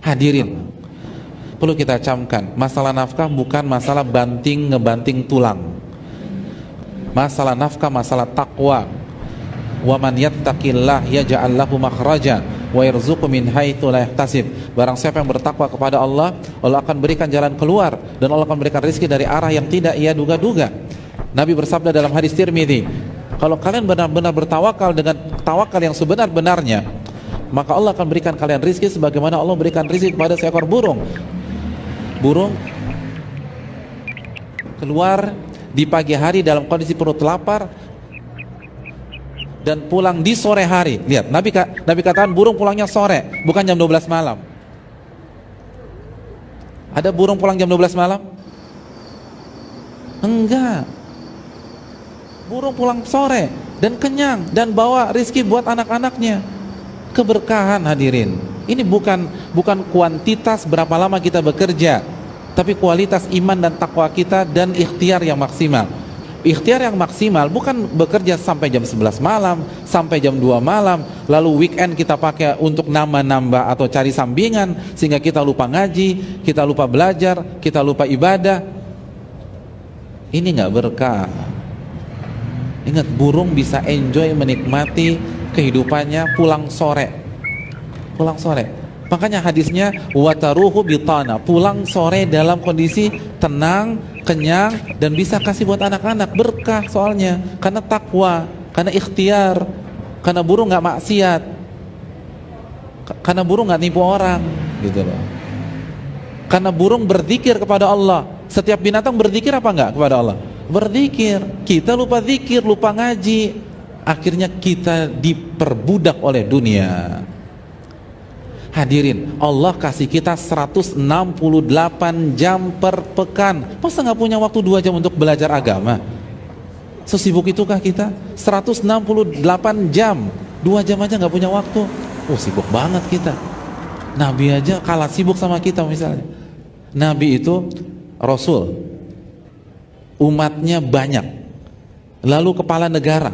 Hadirin, perlu kita camkan, masalah nafkah bukan masalah banting ngebanting tulang. Masalah nafkah masalah takwa. Wa man yattaqillah yaj'al lahu makhraja wa yarzuqhu min haitsu la yahtasib. Barang siapa yang bertakwa kepada Allah, Allah akan berikan jalan keluar dan Allah akan berikan rezeki dari arah yang tidak ia duga-duga. Nabi bersabda dalam hadis Tirmidzi, kalau kalian benar-benar bertawakal dengan tawakal yang sebenar-benarnya, maka Allah akan berikan kalian rezeki sebagaimana Allah berikan rezeki kepada seekor burung. Burung keluar di pagi hari dalam kondisi perut lapar dan pulang di sore hari. Lihat, Nabi katakan burung pulangnya sore, bukan jam 12 malam. Ada burung pulang jam 12 malam? Enggak. Burung pulang sore dan kenyang dan bawa rizki buat anak-anaknya. Keberkahan, hadirin. Ini bukan kuantitas berapa lama kita bekerja, tapi kualitas iman dan takwa kita dan ikhtiar yang maksimal. Ikhtiar yang maksimal bukan bekerja sampai jam 11 malam, sampai jam 2 malam, lalu weekend kita pakai untuk nambah-nambah atau cari sambingan sehingga kita lupa ngaji, kita lupa belajar, kita lupa ibadah. Ini nggak berkah. Ingat, burung bisa enjoy menikmati kehidupannya pulang sore. Pulang sore. Makanya hadisnya wataruhu bitana, pulang sore dalam kondisi tenang, kenyang dan bisa kasih buat anak-anak. Berkah soalnya, karena takwa, karena ikhtiar, karena burung nggak maksiat, karena burung nggak nipu orang, gitu loh. Karena burung berzikir kepada Allah. Setiap binatang berzikir apa enggak kepada Allah? Berzikir. Kita lupa zikir, lupa ngaji, akhirnya kita diperbudak oleh dunia. Hadirin, Allah kasih kita 168 jam per pekan. Masa nggak punya waktu 2 jam untuk belajar agama? Sesibuk itukah kita? 168 jam, 2 jam aja nggak punya waktu. Oh, sibuk banget kita. Nabi aja kalah sibuk sama kita misalnya. Nabi itu Rasul, umatnya banyak, lalu kepala negara,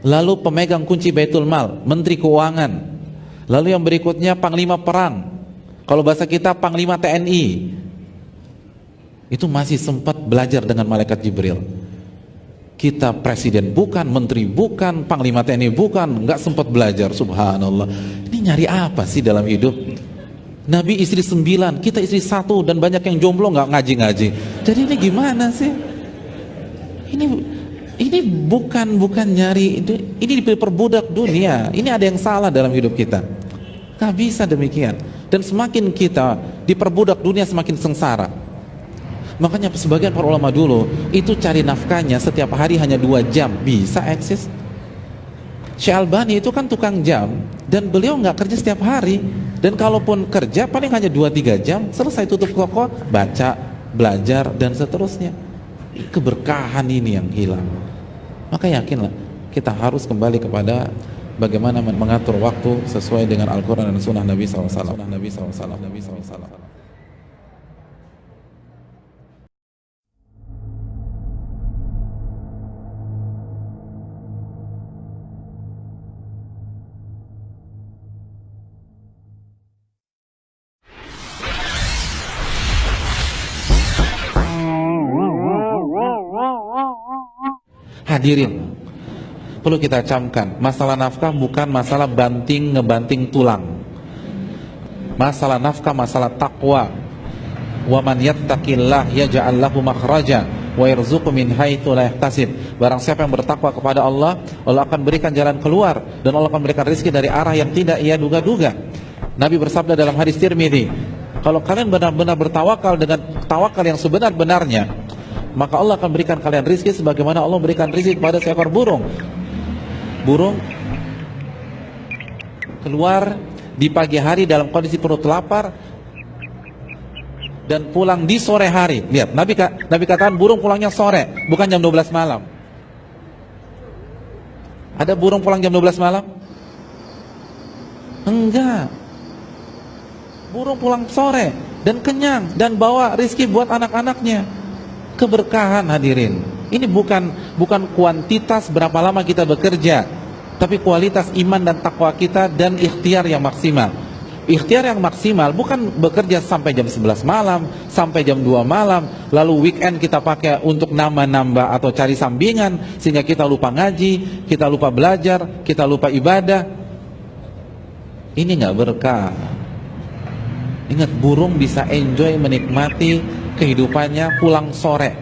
lalu pemegang kunci Baitul Mal, menteri keuangan, lalu yang berikutnya panglima perang, kalau bahasa kita panglima TNI. Itu masih sempat belajar dengan malaikat Jibril. Kita presiden bukan, menteri bukan, panglima TNI bukan, nggak sempat belajar. Subhanallah. Ini nyari apa sih dalam hidup? Nabi istri 9, kita istri 1, dan banyak yang jomblo nggak ngaji-ngaji. Jadi ini gimana sih? Ini bukan nyari, ini diperbudak dunia. Ini ada yang salah dalam hidup kita. Nggak bisa demikian. Dan semakin kita diperbudak dunia, semakin sengsara. Makanya sebagian para ulama dulu itu cari nafkahnya setiap hari hanya 2 jam bisa eksis. Syekh Albani itu kan tukang jam, dan beliau nggak kerja setiap hari, dan kalaupun kerja paling hanya 2-3 jam, selesai tutup toko, baca, belajar dan seterusnya. Keberkahan ini yang hilang. Maka yakinlah kita harus kembali kepada bagaimana mengatur waktu sesuai dengan Al-Quran dan Sunnah Nabi SAW. Hadirin, perlu kita camkan, masalah nafkah bukan masalah banting ngebanting tulang. Masalah nafkah masalah takwa. Wa man yattaqillah yaj'al lahu makhraja wa yarzuqhu min haitsu la yahtasib. Barang siapa yang bertakwa kepada Allah, Allah akan berikan jalan keluar dan Allah akan berikan rezeki dari arah yang tidak ia duga-duga. Nabi bersabda dalam hadis Tirmidzi, kalau kalian benar-benar bertawakal dengan tawakal yang sebenar-benarnya, maka Allah akan berikan kalian rizki sebagaimana Allah berikan rizki kepada seekor burung. Burung keluar di pagi hari dalam kondisi perut lapar dan pulang di sore hari. Lihat, Nabi katakan burung pulangnya sore, bukan jam 12 malam. Ada burung pulang jam 12 malam? Enggak. Burung pulang sore dan kenyang dan bawa rizki buat anak-anaknya. Keberkahan, hadirin. Ini bukan kuantitas berapa lama kita bekerja, tapi kualitas iman dan takwa kita dan ikhtiar yang maksimal. Ikhtiar yang maksimal bukan bekerja sampai jam 11 malam, sampai jam 2 malam, lalu weekend kita pakai untuk nambah-nambah atau cari sampingan, sehingga kita lupa ngaji, kita lupa belajar, kita lupa ibadah. Ini nggak berkah. Ingat, burung bisa enjoy menikmati kehidupannya pulang sore.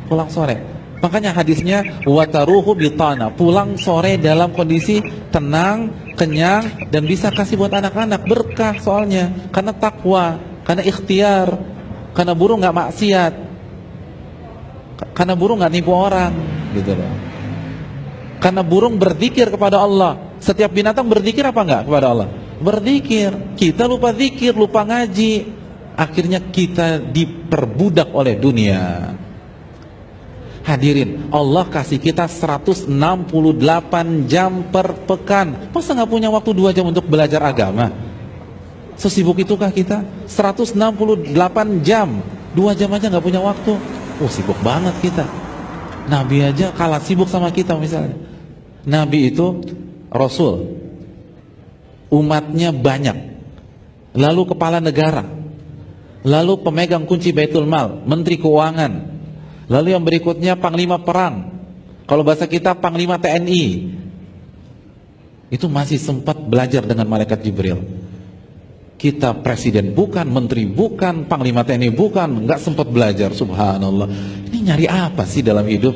Pulang sore. Makanya hadisnya wataruhu bitana, pulang sore dalam kondisi tenang, kenyang, dan bisa kasih buat anak-anak. Berkah soalnya, karena takwa, karena ikhtiar, karena burung nggak maksiat, karena burung nggak nipu orang, gitu loh. Karena burung berzikir kepada Allah. Setiap binatang berzikir apa enggak kepada Allah? Berzikir. Kita lupa zikir, lupa ngaji, akhirnya kita diperbudak oleh dunia. Hadirin, Allah kasih kita 168 jam per pekan. Masa nggak punya waktu 2 jam untuk belajar agama? Sesibuk itukah kita? 168 jam, 2 jam aja nggak punya waktu. Oh, sibuk banget kita. Nabi aja kalah sibuk sama kita misalnya. Nabi itu Rasul, umatnya banyak, lalu kepala negara, lalu pemegang kunci Baitul Mal, Menteri Keuangan, lalu yang berikutnya Panglima Perang, kalau bahasa kita Panglima TNI. Itu masih sempat belajar dengan malaikat Jibril. Kita presiden bukan, menteri bukan, Panglima TNI bukan, nggak sempat belajar. Subhanallah. Ini nyari apa sih dalam hidup?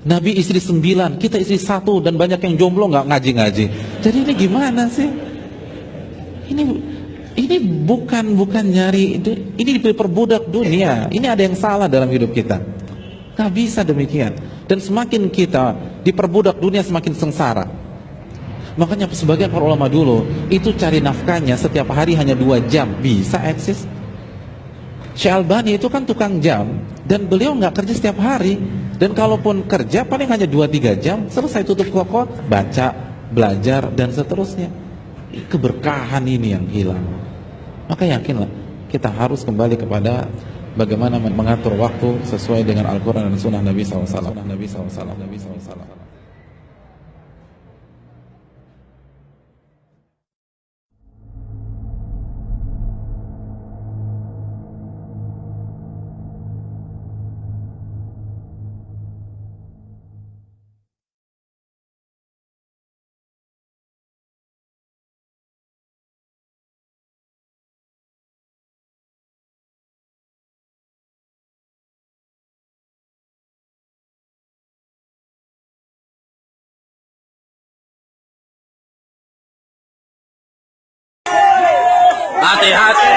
Nabi istri 9, kita istri 1, dan banyak yang jomblo nggak ngaji-ngaji. Jadi ini gimana sih? Ini bukan nyari, ini diperbudak dunia. Ini ada yang salah dalam hidup kita. Gak bisa demikian. Dan semakin kita diperbudak dunia, semakin sengsara. Makanya sebagian para ulama dulu itu cari nafkahnya setiap hari hanya 2 jam, bisa eksis. Syekh Albani itu kan tukang jam, dan beliau nggak kerja setiap hari. Dan kalaupun kerja paling hanya 2-3 jam, selesai tutup toko, baca, belajar, dan seterusnya. Keberkahan ini yang hilang. Maka yakinlah, kita harus kembali kepada bagaimana mengatur waktu sesuai dengan Al-Quran dan Sunnah Nabi SAW. Hati-hati.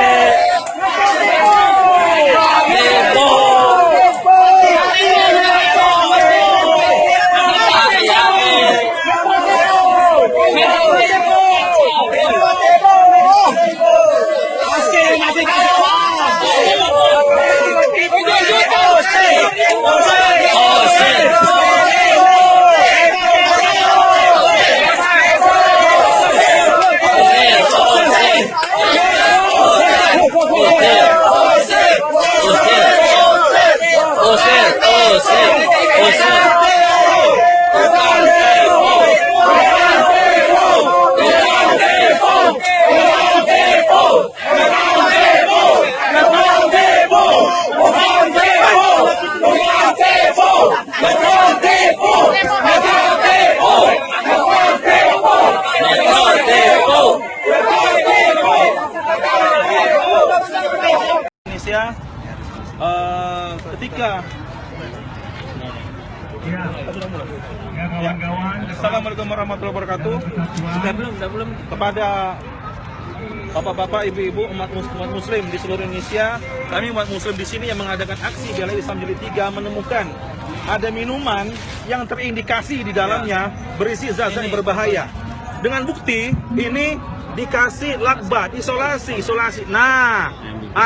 Indonesia ketika Assalamualaikum warahmatullahi wabarakatuh. Belum kepada bapak-bapak, ibu-ibu, umat muslim di seluruh Indonesia. Kami umat muslim di sini yang mengadakan aksi Bela Islam Jilid 3 menemukan ada minuman yang terindikasi di dalamnya berisi zat-zat yang berbahaya. Dengan bukti ini dikasih lakbat, isolasi. Nah,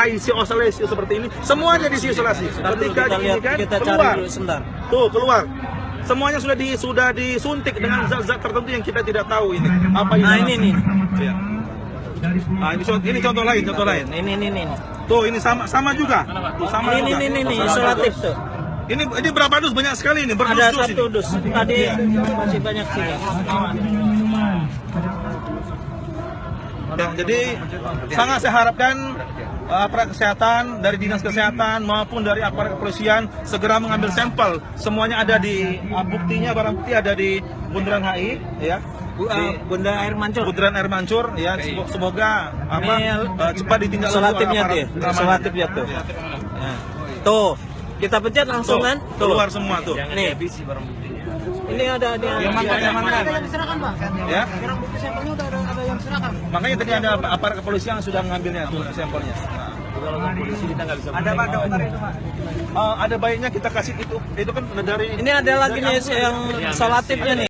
isolasi seperti ini, semuanya diisolasi. Ketika diinginkan keluar, tuh keluar. Semuanya sudah disuntik dengan zat-zat tertentu yang kita tidak tahu ini. Apa ini? Nah, ini. Ya. Nah, ini contoh lain. Ini. Tuh, ini sama juga. Tuh, sama juga. Ini isolatif tuh. Ini berapa dus? Banyak sekali ini. Ada 1 dus. Tadi masih banyak sih. Ya, jadi sangat saya harapkan aparat kesehatan dari dinas kesehatan maupun dari aparat kepolisian segera mengambil sampel. Semuanya ada di buktinya, barang bukti ada di Bundaran HI, ya. Bunda Air Mancur. Bundaran Air Mancur, ya. Semoga cepat ditindaklanjuti Selatifnya tuh ya. keamanan. Selatifnya tuh. Ya. Tuh, kita pencet langsung kan? Tuh. Keluar semua tuh. Nih. Ini ada Yang diserahkan, Pak. Ya. Barang bukti sampelnya udah ada yang diserahkan. Makanya tadi ada aparat kepolisian yang sudah mengambilnya tuh sampelnya. Ada Pak dokter itu, Pak. Ada baiknya kita kasih itu kan dari Ini ada lagi nih yang solatifnya nih.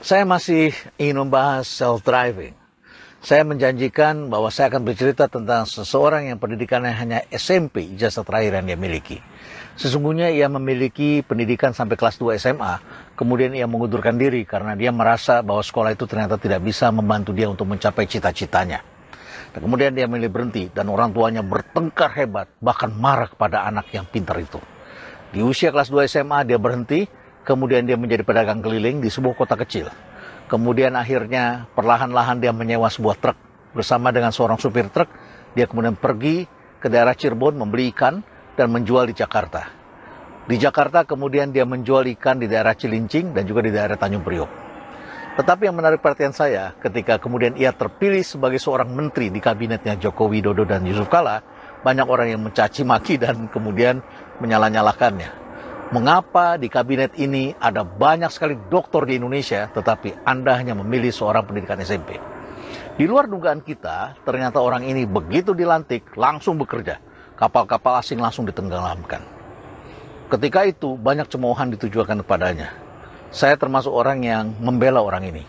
Saya masih ingin membahas self-driving. Saya menjanjikan bahwa saya akan bercerita tentang seseorang yang pendidikannya hanya SMP, ijazah terakhir yang dia miliki. Sesungguhnya ia memiliki pendidikan sampai kelas 2 SMA, kemudian ia mengundurkan diri karena dia merasa bahwa sekolah itu ternyata tidak bisa membantu dia untuk mencapai cita-citanya. Dan kemudian dia memilih berhenti dan orang tuanya bertengkar hebat, bahkan marah kepada anak yang pintar itu. Di usia kelas 2 SMA dia berhenti, kemudian dia menjadi pedagang keliling di sebuah kota kecil. Kemudian akhirnya perlahan-lahan dia menyewa sebuah truk. Bersama dengan seorang supir truk, dia kemudian pergi ke daerah Cirebon membeli ikan dan menjual di Jakarta. Di Jakarta kemudian dia menjual ikan di daerah Cilincing dan juga di daerah Tanjung Priok. Tetapi yang menarik perhatian saya ketika kemudian ia terpilih sebagai seorang menteri di kabinetnya Joko Widodo dan Yusuf Kala, banyak orang yang mencaci maki dan kemudian menyalah-nyalahkannya. Mengapa di kabinet ini ada banyak sekali doktor di Indonesia, tetapi Anda hanya memilih seorang pendidikan SMP? Di luar dugaan kita, ternyata orang ini begitu dilantik, langsung bekerja. Kapal-kapal asing langsung ditenggelamkan. Ketika itu, banyak cemoohan ditujukan kepadanya. Saya termasuk orang yang membela orang ini.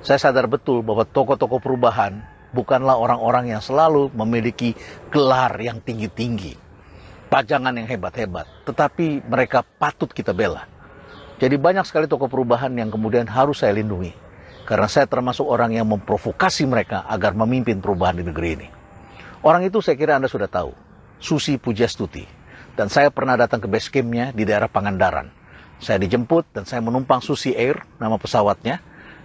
Saya sadar betul bahwa tokoh-tokoh perubahan bukanlah orang-orang yang selalu memiliki gelar yang tinggi-tinggi, pajangan yang hebat-hebat, tetapi mereka patut kita bela. Jadi banyak sekali tokoh perubahan yang kemudian harus saya lindungi, karena saya termasuk orang yang memprovokasi mereka agar memimpin perubahan di negeri ini. Orang itu saya kira Anda sudah tahu, Susi Pujastuti. Dan saya pernah datang ke base camp-nya di daerah Pangandaran. Saya dijemput dan saya menumpang Susi Air, nama pesawatnya.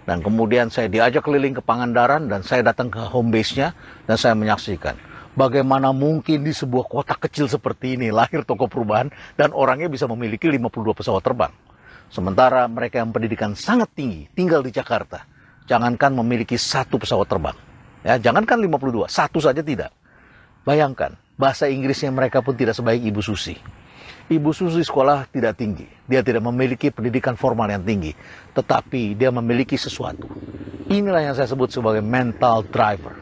Dan kemudian saya diajak keliling ke Pangandaran dan saya datang ke home base-nya dan saya menyaksikan bagaimana mungkin di sebuah kota kecil seperti ini lahir tokoh perubahan dan orangnya bisa memiliki 52 pesawat terbang. Sementara mereka yang pendidikan sangat tinggi tinggal di Jakarta, jangankan memiliki 1 pesawat terbang. Ya, jangankan 52, 1 saja tidak. Bayangkan, bahasa Inggrisnya mereka pun tidak sebaik Ibu Susi. Ibu Susi sekolah tidak tinggi. Dia tidak memiliki pendidikan formal yang tinggi. Tetapi dia memiliki sesuatu. Inilah yang saya sebut sebagai mental driver.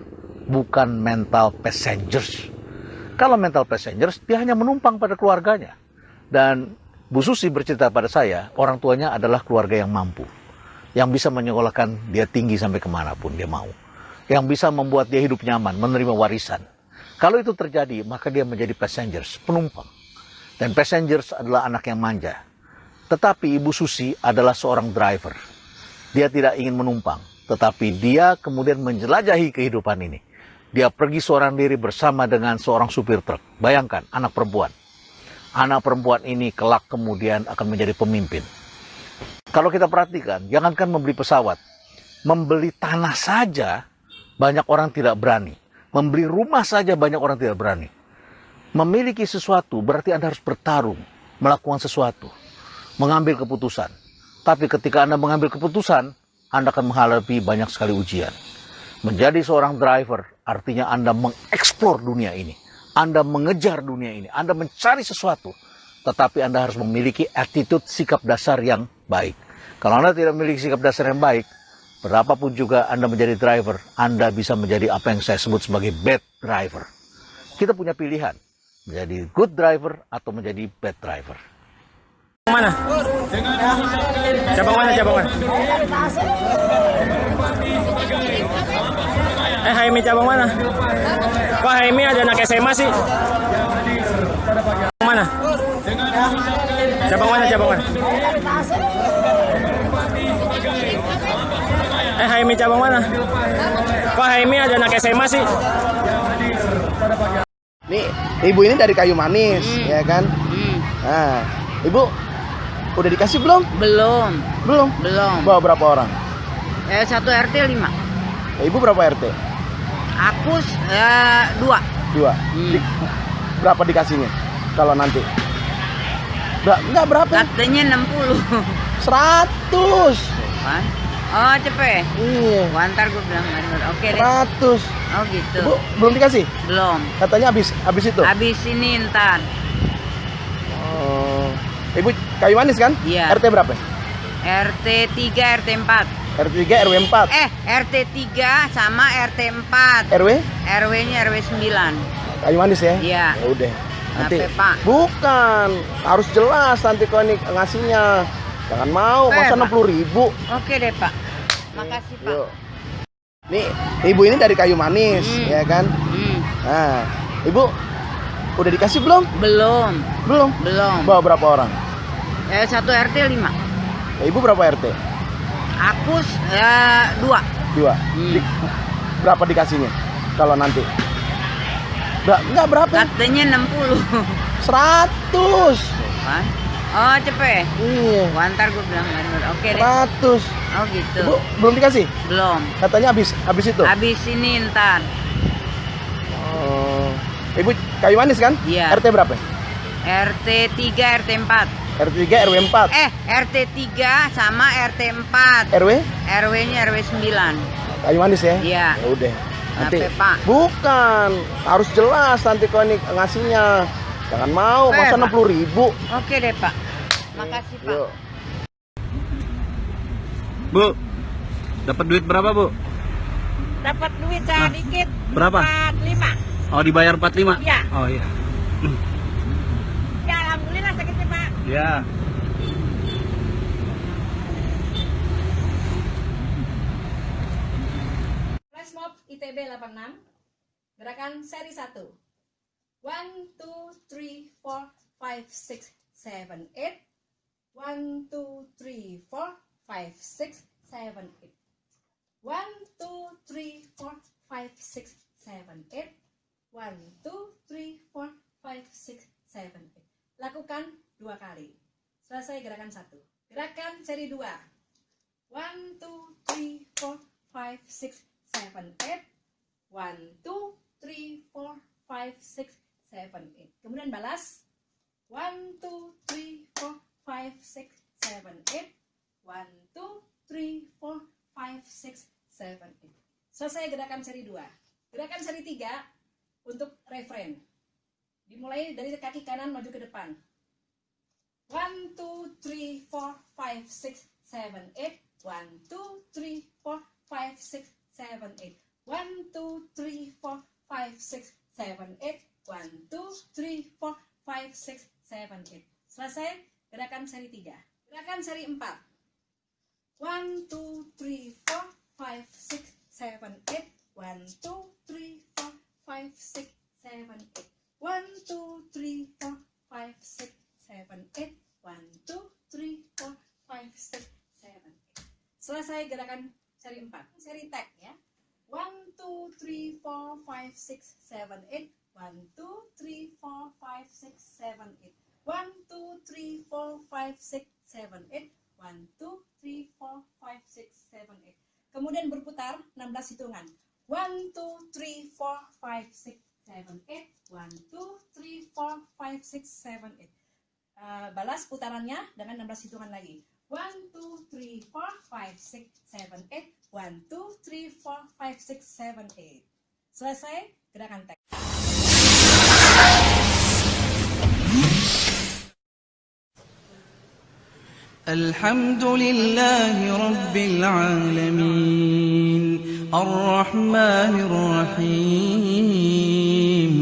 Bukan mental passengers. Kalau mental passengers, dia hanya menumpang pada keluarganya. Dan Bu Susi bercerita pada saya, orang tuanya adalah keluarga yang mampu. Yang bisa menyekolahkan dia tinggi sampai kemanapun dia mau. Yang bisa membuat dia hidup nyaman, menerima warisan. Kalau itu terjadi, maka dia menjadi passengers, penumpang. Dan passengers adalah anak yang manja. Tetapi Ibu Susi adalah seorang driver. Dia tidak ingin menumpang, tetapi dia kemudian menjelajahi kehidupan ini. Dia pergi seorang diri bersama dengan seorang supir truk. Bayangkan, anak perempuan. Anak perempuan ini kelak kemudian akan menjadi pemimpin. Kalau kita perhatikan, jangankan membeli pesawat, membeli tanah saja banyak orang tidak berani. Membeli rumah saja banyak orang tidak berani. Memiliki sesuatu berarti Anda harus bertarung, melakukan sesuatu, mengambil keputusan. Tapi ketika Anda mengambil keputusan, Anda akan menghadapi banyak sekali ujian. Menjadi seorang driver artinya Anda mengeksplor dunia ini. Anda mengejar dunia ini. Anda mencari sesuatu. Tetapi Anda harus memiliki attitude, sikap dasar yang baik. Kalau Anda tidak memiliki sikap dasar yang baik, berapapun juga Anda menjadi driver, Anda bisa menjadi apa yang saya sebut sebagai bad driver. Kita punya pilihan. Menjadi good driver atau menjadi bad driver. Mana? Cabang mana? Cabang mana? HMI cabang mana? Kok HMI ada anak SMA sih? Mana? Cabang mana? Cabang mana? HMI cabang mana? Kok HMI ada anak SMA sih? Nih, ibu ini dari Kayu Manis, ya kan? Nah, ibu udah dikasih belum? Belum. Belum. Bawa berapa orang? 1 RT 5. Ibu berapa RT? Aku 2. 2. Berapa dikasihnya? Kalau nanti? Enggak berapa? Katanya 60. 100. Kan? Oh, cepet. Iya. Wah, ntar gue bilang oke deh. 100. Oh gitu. Ibu belum dikasih? Belum. Katanya habis itu. Habis ini ntar. Oh. Ibu Kayu Manis kan? Iya. RT berapa? RT 3, RT 4. RT 3, RW 4. RT 3 sama RT 4. RW? RW-nya RW 9. Kayu Manis ya? Iya. Ya udah. Nanti. Kenapa, Pak? Bukan. Harus jelas nanti kau ini ngasihnya. Jangan mau, masa 60.000. Oke deh, Pak. Makasih, Pak. Yuk. Nih, ibu ini dari Kayu Manis, ya kan? Nah, ibu udah dikasih belum? Belum. Belum. Bawa berapa orang? 1 RT 5. Ibu berapa RT? Aku 2. 2. Berapa dikasihnya? Kalau nanti? Enggak berapa? Katanya 60. 100. Kan? Oh, cepet. Iya. Wah, ntar gue bilang oke deh. 100. Oh gitu. Ibu belum dikasih? Belum. Katanya habis itu. Habis ini ntar. Oh. Ibu Kayu Manis kan? Iya. RT berapa? RT 3, RT 4. RT 3 RW 4. RT 3 sama RT 4. RW? RW-nya RW 9. Kayu Manis ya? Iya. Ya udah. Nanti Kenapa, Pak? bukan, harus jelas nanti kau ini ngasihnya. Jangan mau, masa Pak. 60.000. Oke deh, Pak. Makasih, Pak. Yuk. Bu, dapat duit berapa, Bu? Dapat duit sedikit. Berapa? 45. Oh, dibayar 45? Iya. Oh, iya. Ya alhamdulillah sedikit Pak. Ya. Flash mob ITB 86. Gerakan seri 1. 1, 2, 3, 4, 5, 6, 7, 8. 1, 2, 3, 4, 5, 6, 7, 8. 1, 2, 3, 4, 5, 6, 7, 8. 1, 2, 3, 4, 5, 6, 7, 8. Lakukan 2 kali. Selesai gerakan 1. Gerakan seri 2. 1, 2, 3, 4, 5, 6, 7, 8. 1, 2, 3, 4, 5, 6, 7, 8. Kemudian balas. 1, 2, 3, 4, 5, 6, 7, 8. 1, 2, 3, 4, 5, 6, 7, 8. Selesai gerakan seri 2. Gerakan seri 3 untuk refrain. Dimulai dari kaki kanan maju ke depan. 1, 2, 3, 4, 5, 6, 7, 8. 1, 2, 3, 4, 5, 6, 7, 8. 1, 2, 3, 4, 5, 6, 7, 8. 1, 2, 3, 4, 5, 6, 7, 8. Selesai gerakan seri 3. Gerakan seri 4. 1, 2, 3, 4, 5, 6, 7, 8. 1, 2, 3, 4, 5, 6, 7, 8. 1, 2, 3, 4, 5, 6, 7, 8. 1, 2, 3, 4, 5, 6, 7, 8. Selesai gerakan seri 4. Seri tag ya. 1, 2, 3, 4, 5, 6, 7, 8. 1, 2, 3, 4, 5, 6, 7, 8. 1, 2, 3, 4, 5, 6, 7, 8. 1, 2, 3, 4, 5, 6, 7, 8. Kemudian berputar 16 hitungan. 1, 2, 3, 4, 5, 6, 7, 8. 1, 2, 3, 4, 5, 6, 7, 8. Balas putarannya dengan 16 hitungan lagi. 1, 2, 3, 4, 5, 6, 7, 8. 1, 2, 3, 4, 5, 6, 7, 8. Selesai gerakan tag. الحمد لله رب العالمين الرحمن الرحيم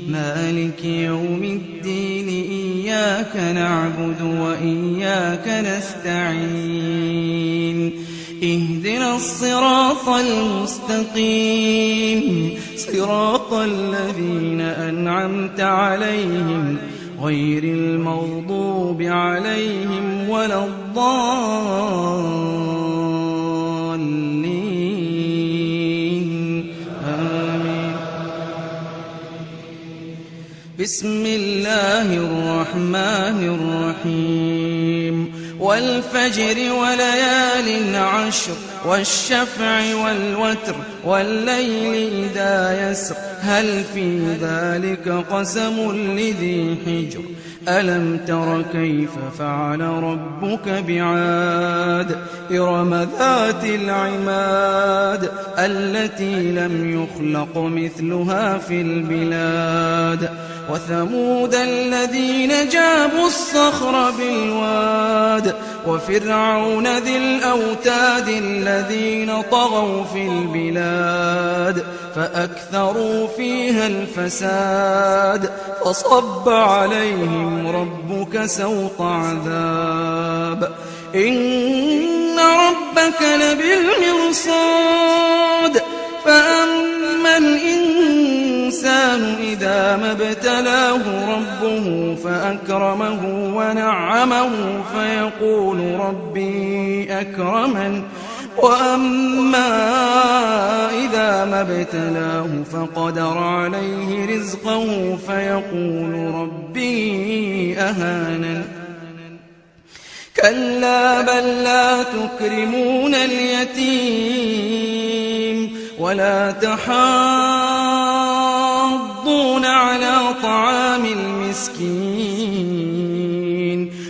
مالك يوم الدين إياك نعبد وإياك نستعين اهدنا الصراط المستقيم صراط الذين أنعمت عليهم غير المغضوب عليهم ولا الضالين آمين. بسم الله الرحمن الرحيم والفجر وليال عشر والشفع والوتر والليل إذا يسر هل في ذلك قسم لذي حجر ألم تر كيف فعل ربك بعاد إرم ذات العماد التي لم يخلق مثلها في البلاد وثمود الذين جابوا الصخر بالواد وفرعون ذي الأوتاد الذين طغوا في البلاد فأكثروا فيها الفساد فصب عليهم ربك سوط عذاب إن ربك لبالمرصاد فأما الإنسان إذا ما ابتلاه ربه فأكرمه ونعمه فيقول ربي أكرمن وأما إذا ما ابتلاه فقدر عليه رزقه فيقول ربي أهانن كلا بل لا تكرمون اليتيم ولا تحاضون على طعام المسكين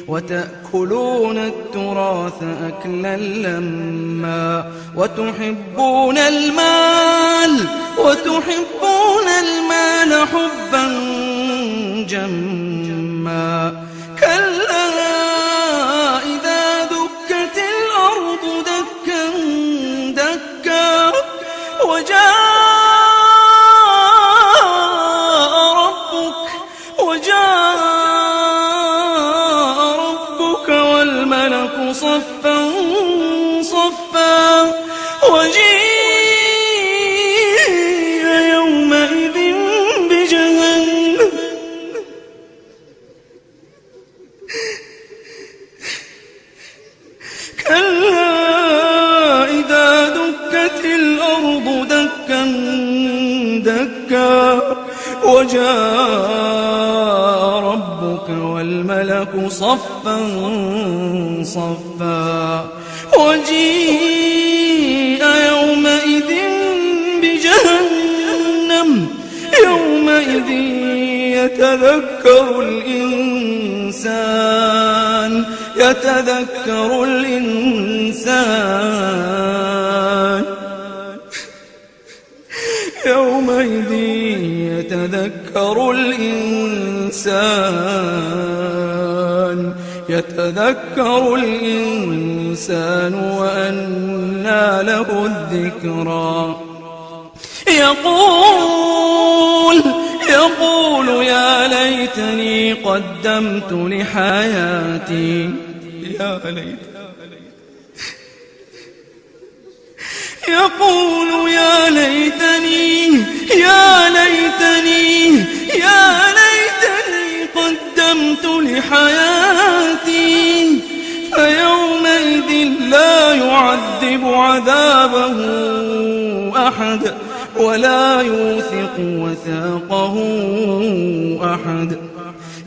وتأكلون التراث أكلا لما وتحبون المال حبا جما كلا إذا دكت الأرض دكا دكا وجاء ربك والملك صفا صفا وجيء يومئذ بجهنم كلا إذا دكت الأرض دكا دكا وجاء ربك والملك صفا صفا وجيء يومئذ بجهنم يومئذ يتذكر الإنسان يومئذ يتذكر الإنسان وأنى له الذكرى يقول يا ليتني قدمت لحياتي يقول يا ليتني قدمت لحياتي فيومئذ لا يعذب عذابه أحد ولا يوثق وثاقه أحد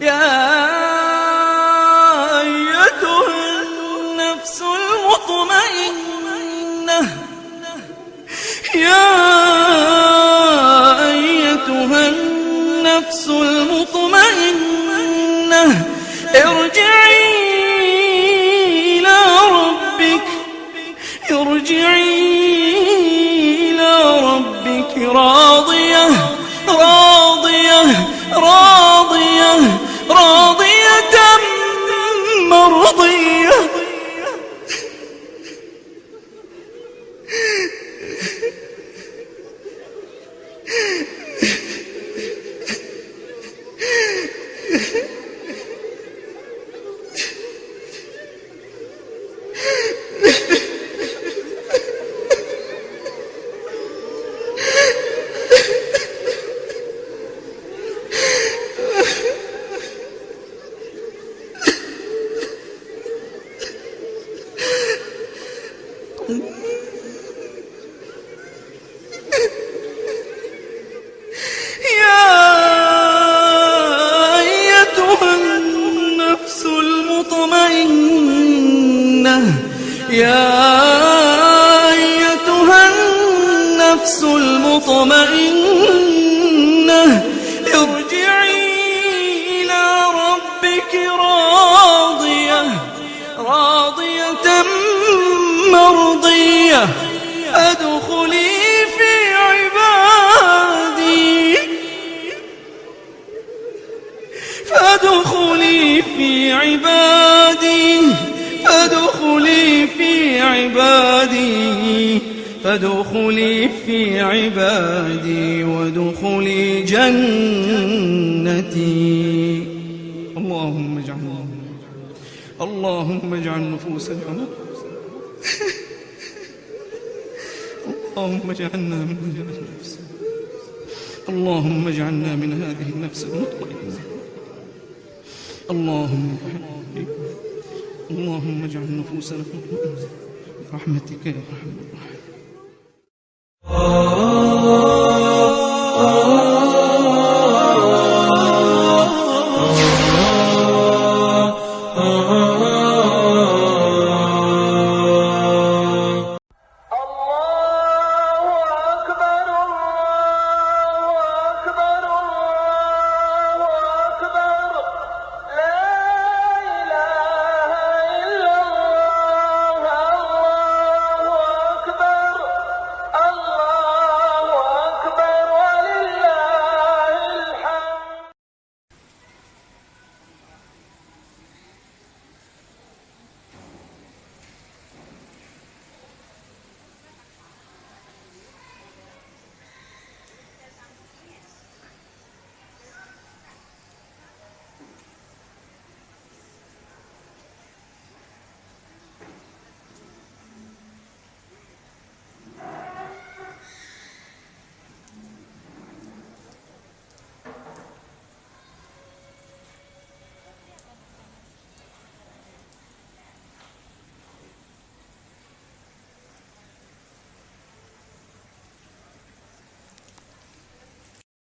يا أيتها النفس المطمئنة ارجعي إلى ربك راضية مرضية يا أيتها النفس المطمئنة ارجعي إلى ربك راضية مرضية فادخلي في عبادي وادخلي جنتي. اللهم اجعل نفوسنا اللهم اجعلنا من هذه النفس المطمئنة. اللهم اجعل نفوسنا مطمئنة برحمتك يا ارحم الراحمين.